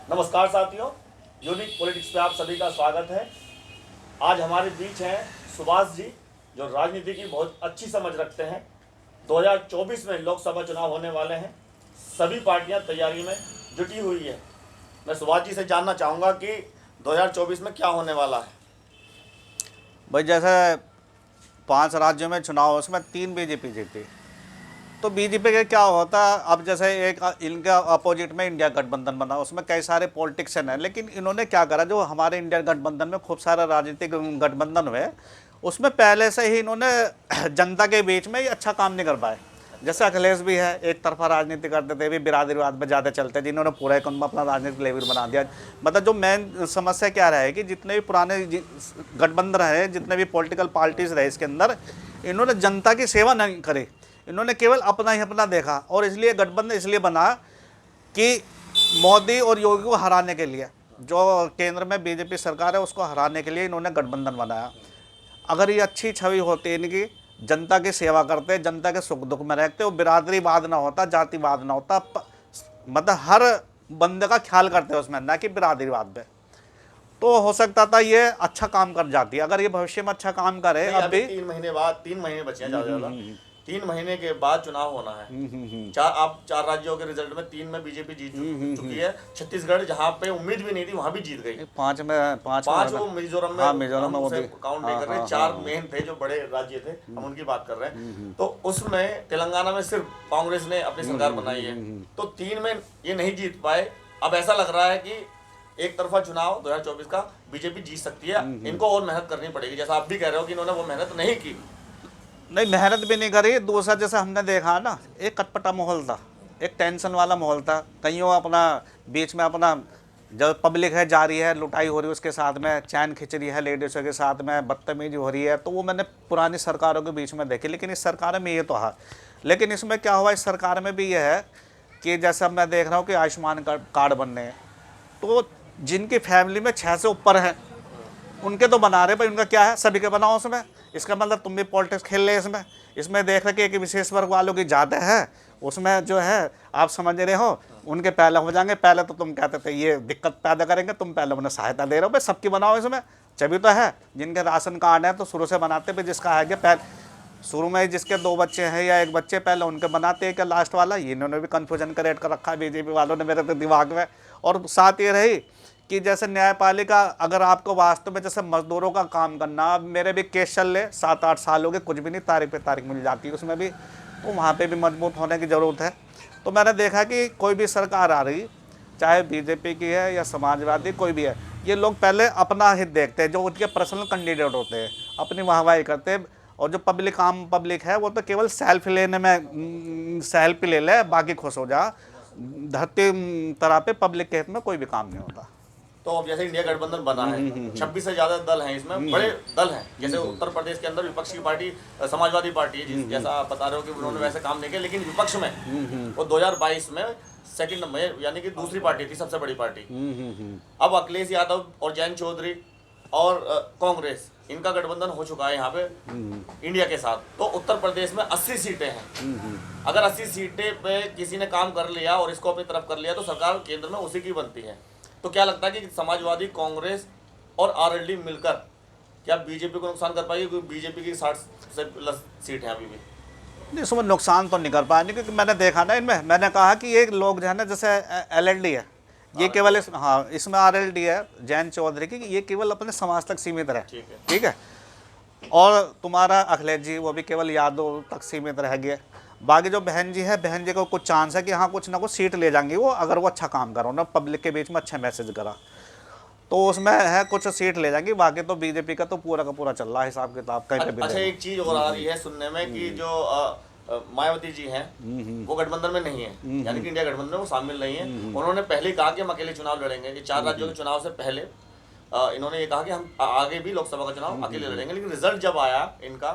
नमस्कार साथियों, unique politics पे आप सभी का स्वागत है। आज हमारे बीच हैं सुभाष जी, जो राजनीति की बहुत अच्छी समझ रखते हैं। 2024 में लोकसभा चुनाव होने वाले हैं, सभी पार्टियां तैयारी में जुटी हुई है। मैं सुभाष जी से जानना चाहूँगा कि 2024 में क्या होने वाला है। भाई जैसे 5 राज्यों में चुनाव है, उसमें 3 बीजेपी जीती। तो बीजेपी का क्या होता है, अब जैसे एक इनका अपोजिट में इंडिया गठबंधन बना, उसमें कई सारे पॉलिटिशियन हैं, लेकिन इन्होंने क्या करा, जो हमारे इंडिया गठबंधन में खूब सारे राजनीतिक गठबंधन हुए, उसमें पहले से ही इन्होंने जनता के बीच में ये अच्छा काम नहीं कर पाए। जैसे अखिलेश भी है, एक तरफा राजनीति करते थे, भी बिरादरीवाद में ज़्यादा चलते थे, जिन्होंने पूरा एक अपना राजनीतिक लेवल बना दिया। मतलब जो मेन समस्या क्या रहेगी, जितने भी पुराने गठबंधन रहे, जितने भी पॉलिटिकल पार्टीज रहे, इसके अंदर इन्होंने जनता की सेवा नहीं करी, इन्होंने केवल अपना ही अपना देखा। और इसलिए गठबंधन इसलिए बना कि मोदी और योगी को हराने के लिए, जो केंद्र में बीजेपी सरकार है उसको हराने के लिए इन्होंने गठबंधन बनाया। अगर ये अच्छी छवि होती इनकी, जनता की सेवा करते, जनता के सुख दुख में रहते, वो बिरादरीवाद ना होता, जातिवाद ना होता, मतलब हर बंदे का ख्याल करते उसमें, ना कि बिरादरीवाद पे, तो हो सकता था ये अच्छा काम कर जाती। अगर ये भविष्य में अच्छा काम करे, अब भी 3 महीने बाद, 3 महीने बचे हैं ज़्यादा, 3 महीने के बाद चुनाव होना है। चार राज्यों के रिजल्ट में 3 में बीजेपी जीत चुकी है। छत्तीसगढ़ जहां पे उम्मीद भी नहीं थी वहां भी जीत गई। 5 वो मिजोरम में, मिजोरम में वो भी काउंट नहीं कर रहे। 4 मेन थे जो बड़े राज्य थे, हम उनकी बात कर रहे हैं। तो उसमें तेलंगाना में सिर्फ कांग्रेस ने अपनी सरकार बनाई है, तो 3 में ये नहीं जीत पाए। अब ऐसा लग रहा है कि एक तरफा चुनाव 2024 का बीजेपी जीत सकती है। इनको और मेहनत करनी पड़ेगी, जैसा आप भी कह रहे हो कि इन्होंने वो मेहनत नहीं की। नहीं, मेहनत भी नहीं करी। दूसरा, जैसे हमने देखा ना, एक कटपटा माहौल था, एक टेंशन वाला माहौल था। कईयों अपना बीच में अपना, जब पब्लिक है जा रही है, लुटाई हो रही है, उसके साथ में चैन खिंच रही है, लेडीज़ों के साथ में बदतमीजी हो रही है, तो वो मैंने पुरानी सरकारों के बीच में देखी। लेकिन इस सरकार में ये तो है, लेकिन इसमें क्या हुआ, इस सरकार में भी ये है कि जैसे मैं देख रहा हूँ कि आयुष्मान कार्ड बनने हैं, तो जिनकी फैमिली में 6 से ऊपर है उनके तो बना रहे, भाई उनका क्या है, सभी के बनाओ उसमें। इसका मतलब तुम भी पॉलिटिक्स खेल रहे इसमें। इसमें देख रहे कि एक विशेष वर्ग वालों की ज़्यादा है, उसमें जो है आप समझ रहे हो, उनके पहले हो जाएंगे। पहले तो तुम कहते थे ये दिक्कत पैदा करेंगे, तुम पहले उन्हें सहायता दे रहे हो, भाई सबकी बनाओ इसमें। तभी तो है, जिनके राशन कार्ड है तो शुरू से बनाते, भाई जिसका है क्या पहले शुरू में जिसके 2 बच्चे हैं या 1 बच्चे, पहले उनके बनाते हैं क्या लास्ट वाला। ये इन्होंने भी कन्फ्यूजन क्रिएट कर रखा है बीजेपी वालों ने, मेरे तो दिमाग में। और साथ ये रही कि जैसे न्यायपालिका, अगर आपको वास्तव में जैसे मजदूरों का काम करना, अब मेरे भी केस चल रहे 7-8 साल हो गए, कुछ भी नहीं, तारीख पे तारीख मिल जाती है उसमें भी, तो वहाँ पे भी मजबूत होने की ज़रूरत है। तो मैंने देखा कि कोई भी सरकार आ रही, चाहे बीजेपी की है या समाजवादी, कोई भी है, ये लोग पहले अपना हित देखते हैं। जो उनके पर्सनल कैंडिडेट होते हैं अपनी वाहवाही करते हैं, और जो पब्लिक आम पब्लिक है वो तो केवल सेल्फी लेने में, सेल्फी ले ले बाकी खुश हो जा। धरती तरह पे पब्लिक के हित में कोई भी काम नहीं होता। तो अब जैसे इंडिया गठबंधन बना है, 26 से ज्यादा दल हैं इसमें, बड़े दल हैं। जैसे उत्तर प्रदेश के अंदर विपक्ष की पार्टी समाजवादी पार्टी है, जैसा आप बता रहे हो कि उन्होंने वैसे काम नहीं किया, लेकिन विपक्ष में वो 2022 में सेकंड में, यानी कि दूसरी पार्टी थी, सबसे बड़ी पार्टी। अब अखिलेश यादव और जयंत चौधरी और कांग्रेस, इनका गठबंधन हो चुका है यहाँ पे इंडिया के साथ। तो उत्तर प्रदेश में 80 सीटें हैं। अगर 80 सीटें पे किसी ने काम कर लिया और इसको अपनी तरफ कर लिया, तो सरकार केंद्र में उसी की बनती है। तो क्या लगता है कि समाजवादी, कांग्रेस और आरएलडी मिलकर क्या बीजेपी को नुकसान कर पाएगी, क्योंकि बीजेपी की 60 से प्लस सीट है अभी भी? नहीं, इसमें नुकसान तो नहीं कर पाएंगे, क्योंकि मैंने देखा ना इनमें, मैंने कहा कि ये लोग जो है ना, जैसे एलएलडी है, ये केवल हाँ, इसमें आरएलडी है जयंत चौधरी की, ये केवल अपने समाज तक सीमित रहे, ठीक है। और तुम्हारा अखिलेश जी, वो भी केवल यादव तक सीमित रह गए। बाकी जो बहन जी है, बहन जी को कुछ चांस है कि हाँ कुछ ना कुछ सीट ले जाएंगी वो, अगर वो अच्छा काम करो ना, पब्लिक के बीच में अच्छा मैसेज करा, तो उसमें है कुछ सीट ले जाएंगी। बाकी तो बीजेपी का तो पूरा का पूरा चल रहा है हिसाब किताब कहीं पे भी। अच्छा, एक चीज और आ रही है सुनने में कि जो मायावती जी हैं वो गठबंधन में नहीं है, यानी कि इंडिया गठबंधन में वो शामिल नहीं है। उन्होंने पहले कहा कि हम अकेले चुनाव लड़ेंगे, कि 4 राज्यों के चुनाव से पहले इन्होंने ये कहा कि हम आगे भी लोकसभा का चुनाव अकेले लड़ेंगे। लेकिन रिजल्ट जब आया इनका,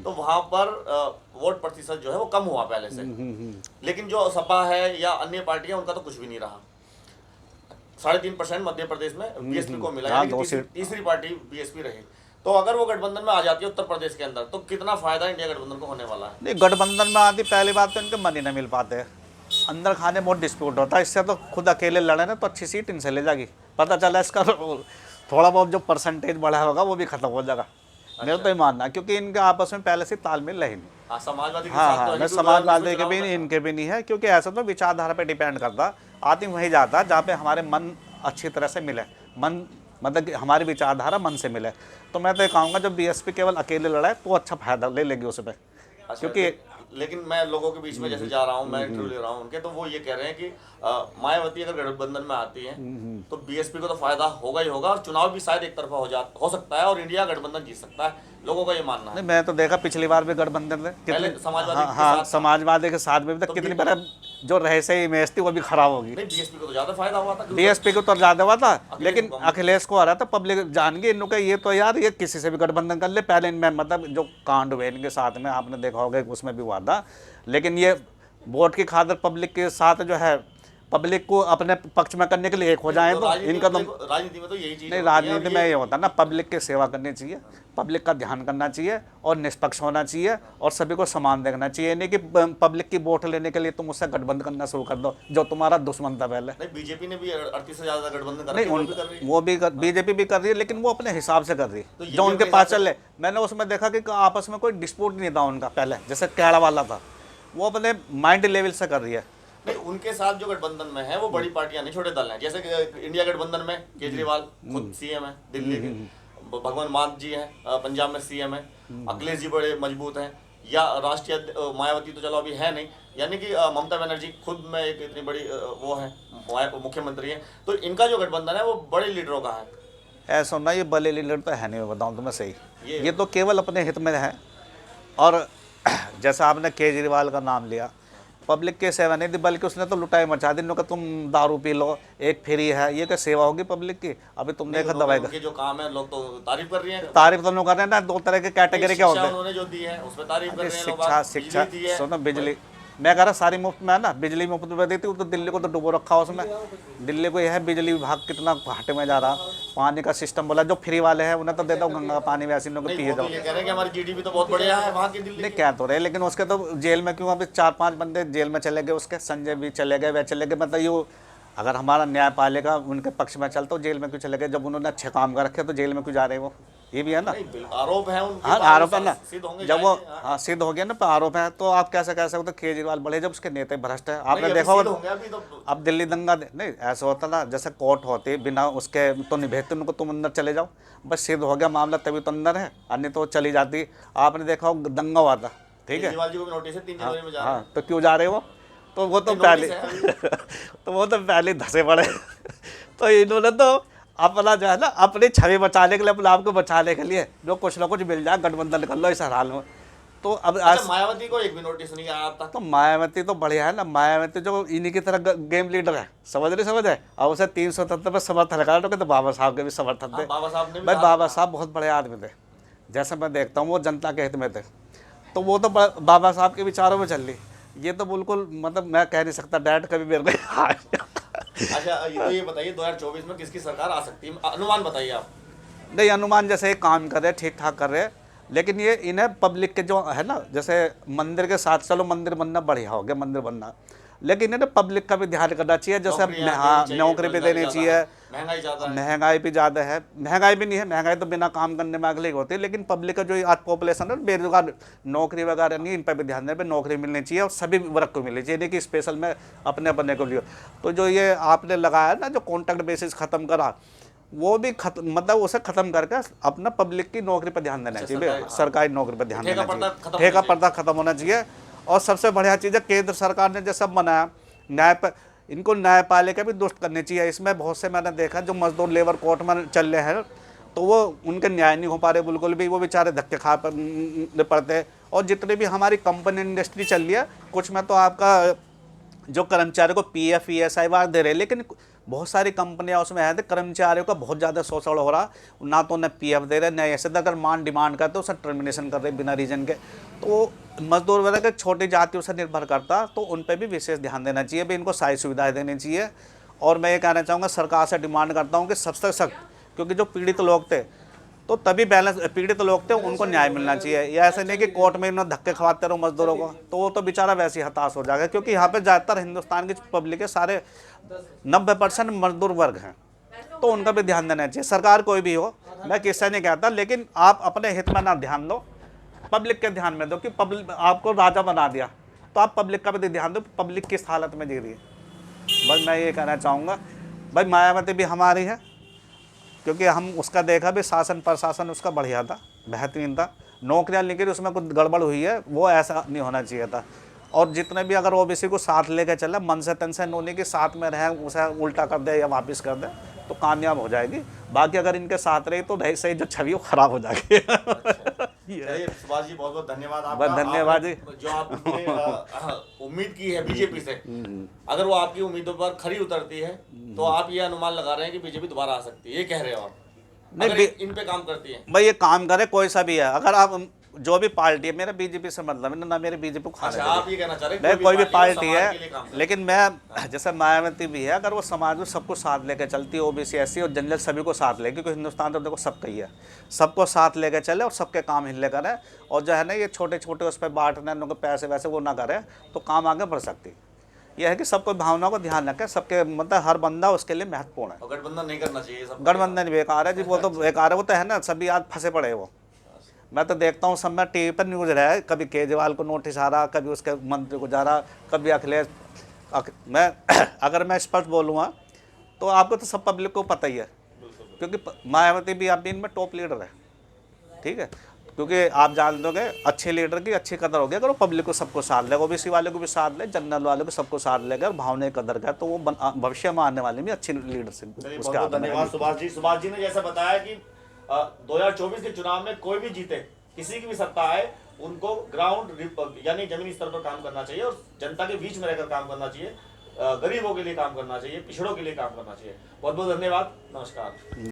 तो वहां पर वोट प्रतिशत जो है वो कम हुआ पहले से। लेकिन जो सपा है या अन्य पार्टियां, उनका तो कुछ भी नहीं रहा। 3.5% मध्य प्रदेश में बीएसपी को मिला, यानी कि तीसरी पार्टी बीएसपी रही। तो अगर वो गठबंधन में आ जाती है उत्तर प्रदेश के अंदर, तो कितना फायदा इंडिया गठबंधन को होने वाला है? नहीं, गठबंधन में आती, पहली बात तो इनके मन ही नहीं मिल पाते, अंदर खाने बहुत डिस्प्यूट होता है, इससे तो खुद अकेले लड़े ना तो अच्छी सीट इनसे ले जाएगी, पता चला इसका थोड़ा बहुत जो परसेंटेज बढ़ा होगा वो भी खत्म हो जाएगा। मेरा तो ये मानना है, क्योंकि इनके आपस में पहले से तालमेल है ही नहीं। हाँ, समाजवादी के हाँ साथ तो हाँ, अभी मैं भी समाजवादी के चुनाव भी में नहीं, इनके भी नहीं है, क्योंकि ऐसा तो विचारधारा पे डिपेंड करता, आदमी वहीं जाता जहाँ पे हमारे मन अच्छी तरह से मिले, मन मतलब कि हमारी विचारधारा मन से मिले। तो मैं तो ये कहूँगा जब बीएसपी केवल अकेले लड़ाए तो अच्छा फायदा ले लेगी उस पर, अच्छा, क्योंकि लेकिन मैं लोगों के बीच में जैसे जा रहा हूँ, मैं इंटरव्यू ले रहा हूँ उनके, तो वो ये कह रहे हैं कि मायावती अगर गठबंधन में आती है तो बीएसपी को तो फायदा होगा ही होगा, और चुनाव भी शायद एक तरफा हो सकता है और इंडिया गठबंधन जीत सकता है, लोगों का ये मानना है। नहीं, मैं तो देखा पिछली बार भी गठबंधन में पहले कितनी, समाजवादी के हाँ साथ समाजवादी के साथ में भी तक कितनी बार जो रहे से इमेज थी वो भी खराब होगी। नहीं, बीएसपी को तो ज्यादा फायदा हुआ था, बीएसपी को तो ज्यादा हुआ था, लेकिन को कम। अखिलेश को आ रहा था, पब्लिक जान गई इनका ये तो यार ये किसी से भी गठबंधन कर ले। पहले इनमें मतलब जो कांड हुए इनके साथ में आपने देखा होगा उसमें भी हुआ था, लेकिन ये वोट की खातिर पब्लिक के साथ जो है पब्लिक को अपने पक्ष में करने के लिए एक हो जाए तो इनका तो राजनीति में तो यही चीज नहीं, राजनीति में ये होता है ना, पब्लिक की सेवा करनी चाहिए, पब्लिक का ध्यान करना चाहिए और निष्पक्ष होना चाहिए और सभी को समान देखना चाहिए, नहीं कि पब्लिक की वोट लेने के लिए तुम उससे गठबंधन करना शुरू कर दो जो तुम्हारा दुश्मन था पहले। नहीं, बीजेपी ने भी 38 से ज्यादा गठबंधन कर नहीं, वो भी बीजेपी भी कर रही है, लेकिन वो अपने हिसाब से कर रही है जो उनके पास चले। मैंने उसमें देखा कि आपस में कोई डिस्प्यूट नहीं था उनका, पहले जैसे कैड़ा वाला था वो अपने माइंड लेवल से कर रही है। नहीं, उनके साथ जो गठबंधन में है वो बड़ी पार्टियां नहीं, छोटे दल हैं, जैसे कि इंडिया गठबंधन में केजरीवाल खुद सीएम है दिल्ली के, भगवंत मान जी हैं पंजाब में सीएम है, अखिलेश जी बड़े मजबूत हैं, या राष्ट्रीय मायावती तो चलो अभी है नहीं, यानी कि ममता बनर्जी खुद में एक इतनी बड़ी वो है मुख्यमंत्री है, तो इनका जो गठबंधन है वो बड़े लीडरों का है। ऐसा ना, ये बड़े लीडर तो है नहीं, मैं बताऊँ तुम्हें सही, ये तो केवल अपने हित में है। और जैसा आपने केजरीवाल का नाम लिया, पब्लिक के सेवा नहीं थी बल्कि उसने तो लुटाई मचा दी, कि तुम दारू पी लो एक फ्री है, ये क्या सेवा होगी पब्लिक की। अभी तुमने देखा दवाई का जो काम है लोग तो तारीफ कर रही हैं, तारीफ तो लोग कर रहे हैं ना, दो तरह के कैटेगरी क्या होते हैं, उन्होंने जो दी है उस पर तारीफ कर रहे हैं लोग। शिक्षा सुनो, बिजली मैं कह रहा सारी मुफ्त में है ना, बिजली मुफ्त में देती हूँ, तो दिल्ली को तो डुबो रखा उसमें। दिल्ली को यह है बिजली विभाग कितना घाटे में जा रहा, पानी का सिस्टम बोला जो फ्री वाले हैं उन्हें तो देता हूँ गंगा का पानी, वैसे लोग पिए जाओ। ये कह रहे हैं कि हमारी जीडीपी तो बहुत बढ़िया है वहाँ की दिल्ली। नहीं क्या तो रहे, लेकिन उसके तो जेल में क्यों, अभी 4-5 बंदे जेल में चले गए, उसके संजय भी चले गए, वे चले गए, मतलब ये अगर हमारा न्यायपालिका उनके पक्ष में चलता तो जेल में क्यों चले गए, जब उन्होंने अच्छे काम कर रखे तो जेल में क्यों जा रहे हैं वो, ये भी है ना, आरोप है उनके। हाँ आरोप है ना, जब वो हाँ सिद्ध हो गया ना आरोप है, तो आप कैसे कह सकते हो केजरीवाल बढ़े जब उसके नेता भ्रष्ट है। आपने देखा होगा अब दिल्ली दंगा नहीं ऐसा होता ना, जैसे कोर्ट होती बिना उसके तो निभेते उनको, तुम अंदर चले जाओ, बस सिद्ध हो गया मामला तभी तो अंदर है, अन्य तो चली जाती। आपने देखा होगा दंगा हुआ था, ठीक है, हाँ तो क्यों जा रहे हो, तो वो तो पहले तो वो तो पहले धसे पड़े तो इन्होंने तो अपना जो है ना अपनी छवि बचाने के लिए, अपने आप को बचाने के लिए जो कुछ ना कुछ मिल जाए गठबंधन कर लो इस हाल में। तो अब आज मायावती को एक भी नोटिस नहीं आया था, तो मायावती तो बढ़िया है ना, मायावती जो इन्हीं की तरह गेम लीडर है, समझ है, अब उसे 377 पर समर्थन करा तो बाबा साहब के भी समर्थन थे। भाई बाबा साहब बहुत बड़े आदमी थे, जैसे मैं देखता हूँ वो जनता के हित में थे, तो वो तो बाबा साहब के विचारों में चल रही, ये तो बिल्कुल मतलब मैं कह नहीं सकता डायरेक्ट कभी मेरे को। अच्छा ये बताइए 2024 में किसकी सरकार आ सकती है, अनुमान बताइए आप। नहीं अनुमान जैसे काम कर रहे ठीक ठाक कर रहे, लेकिन ये इन्हें पब्लिक के जो है ना, जैसे मंदिर के साथ चलो मंदिर बनना बढ़िया हो गया, मंदिर बनना, लेकिन इन्हें पब्लिक का भी ध्यान करना चाहिए, जैसे हाँ नौकरी भी देनी चाहिए, महंगाई भी ज़्यादा है, महंगाई भी नहीं है, महंगाई तो बिना काम करने में अगले होती है, लेकिन पब्लिक का जो आज पॉपुलेशन है बेरोजगार, नौकरी वगैरह नहीं, इन पर भी ध्यान देने पर नौकरी मिलनी चाहिए और सभी वर्ग को मिलनी चाहिए, नहीं कि स्पेशल में अपने अपने को लिए। तो जो ये आपने लगाया ना जो कॉन्ट्रैक्ट बेसिस ख़त्म करा, वो भी मतलब उसे ख़त्म करके अपना पब्लिक की नौकरी पर ध्यान देना चाहिए, सरकारी नौकरी पर ध्यान देना चाहिए, ठेका पर्दा खत्म होना चाहिए। और सबसे बढ़िया चीज़ है केंद्र सरकार ने जैसा बनाया इनको न्यायपालिका भी दुरुस्त करनी चाहिए। इसमें बहुत से मैंने देखा जो मजदूर लेबर कोर्ट में चल रहे हैं, तो वो उनके न्याय नहीं हो पा रहे बिल्कुल भी, वो बेचारे धक्के खा पड़ते। और जितने भी हमारी कंपनी इंडस्ट्री चल रही है, कुछ में तो आपका जो कर्मचारियों को PF ESI बार दे रहे, लेकिन बहुत सारी कंपनियां उसमें है कर्मचारियों का बहुत ज़्यादा शोषण हो रहा, ना तो उन्हें PF दे रहे, न ऐसे अगर डिमांड करते उसे टर्मिनेशन कर रहे बिना रीजन के। तो मजदूर वगैरह के छोटी जातियों से निर्भर करता, तो उन पर भी विशेष ध्यान देना चाहिए, भी इनको सारी सुविधाएं देनी चाहिए। और मैं ये कहना चाहूँगा सरकार से डिमांड करता हूँ कि सबसे सख्त, क्योंकि जो पीड़ित लोग थे तो तभी बैलेंस पीड़ित लोग थे उनको न्याय मिलना चाहिए। या ऐसे नहीं कि कोर्ट में इन्होंने धक्के खवाते रहो मजदूरों को, तो वो तो बेचारा वैसे ही हताश हो जाएगा। क्योंकि यहाँ पे ज़्यादातर हिंदुस्तान की पब्लिक है, सारे 90% मजदूर वर्ग हैं, तो उनका भी ध्यान देना चाहिए। सरकार कोई भी हो, मैं किससे नहीं कहता, लेकिन आप अपने हित में ना ध्यान दो, पब्लिक के ध्यान में दो। कि पब्लिक आपको राजा बना दिया तो आप पब्लिक का भी ध्यान दो, पब्लिक किस हालत में जी रही है। बस मैं ये कहना चाहूँगा। भाई मायावती भी हमारी है, क्योंकि हम उसका देखा भी शासन प्रशासन उसका बढ़िया था, बेहतरीन था। नौकरियाँ लेकर उसमें कुछ गड़बड़ हुई है, वो ऐसा नहीं होना चाहिए था। और जितने भी अगर ओबीसी को साथ लेकर चले, मन से तन से नोनी के साथ में रहे, उसे उल्टा कर दे या वापस कर दे, तो कामयाब हो जाएगी। बाकी अगर इनके साथ रही तो रही सही, जो छवि वो खराब हो जाएगी। चलिए सुभाष जी, बहुत बहुत धन्यवाद आपका। बहुत धन्यवाद जी। जो आपने उम्मीद की है बीजेपी से, अगर वो आपकी उम्मीदों पर खरी उतरती है तो आप ये अनुमान लगा रहे हैं कि बीजेपी दोबारा आ सकती है, ये कह रहे हो आप? नहीं, अगर इन पे काम करती है भाई ये काम करे कोई सा भी है, अगर आप जो भी पार्टी है, मेरा बीजेपी से मतलब है ना, मेरे बीजेपी को खाने अच्छा, आप ये कहना चाह रहे नहीं, हैं कोई भी पार्टी समाज के लिए काम है, करे। लेकिन मैं जैसे मायावती भी है, अगर वो समाज में सबको साथ लेकर चलती है, ओबीसी एससी और जनरल सभी को साथ लेके, क्योंकि हिंदुस्तान तो देखो सबका ही है, सबको साथ लेकर चले और सबके काम हिले करें, और जो है ना ये छोटे छोटे उस पर बांटने उनको पैसे वैसे वो ना करें, तो काम आगे बढ़ सकती। यह है कि सबको भावनाओं को ध्यान रखें, सबके मतलब हर बंदा उसके लिए महत्वपूर्ण है। और गठबंधन नहीं करना चाहिए सब। गठबंधन बेकार है जी, वो तो बेकार है, वो तो है ना, सभी आज फंसे पड़े वो। मैं तो देखता हूँ सब में टीवी पर न्यूज़ रहा है, कभी केजरीवाल को नोटिस आ रहा, कभी उसके मंत्री को जा रहा, कभी अखिलेश। मैं अगर मैं स्पष्ट बोलूँगा तो आपको तो सब पब्लिक को पता ही है, क्योंकि मायावती भी आप इनमें टॉप लीडर है, ठीक है। क्योंकि आप जान दोगे अच्छे लीडर की अच्छी कदर होगी अगर वो पब्लिक को सबको साथ लेगा, ओबीसी वाले को भी साथ ले, जनरल वाले को सबको साथ लेगा, और भावना की कदर का, तो वो भविष्य में आने वाले भी अच्छी लीडरशिप उसके हाथ में धन्यवाद सुभाष जी। सुभाष जी ने जैसा बताया कि 2024 के चुनाव में कोई भी जीते, किसी की भी सत्ता आए, उनको ग्राउंड यानी जमीनी स्तर पर काम करना चाहिए और जनता के बीच में रहकर काम करना चाहिए, गरीबों के लिए काम करना चाहिए, पिछड़ों के लिए काम करना चाहिए। बहुत बहुत धन्यवाद, नमस्कार।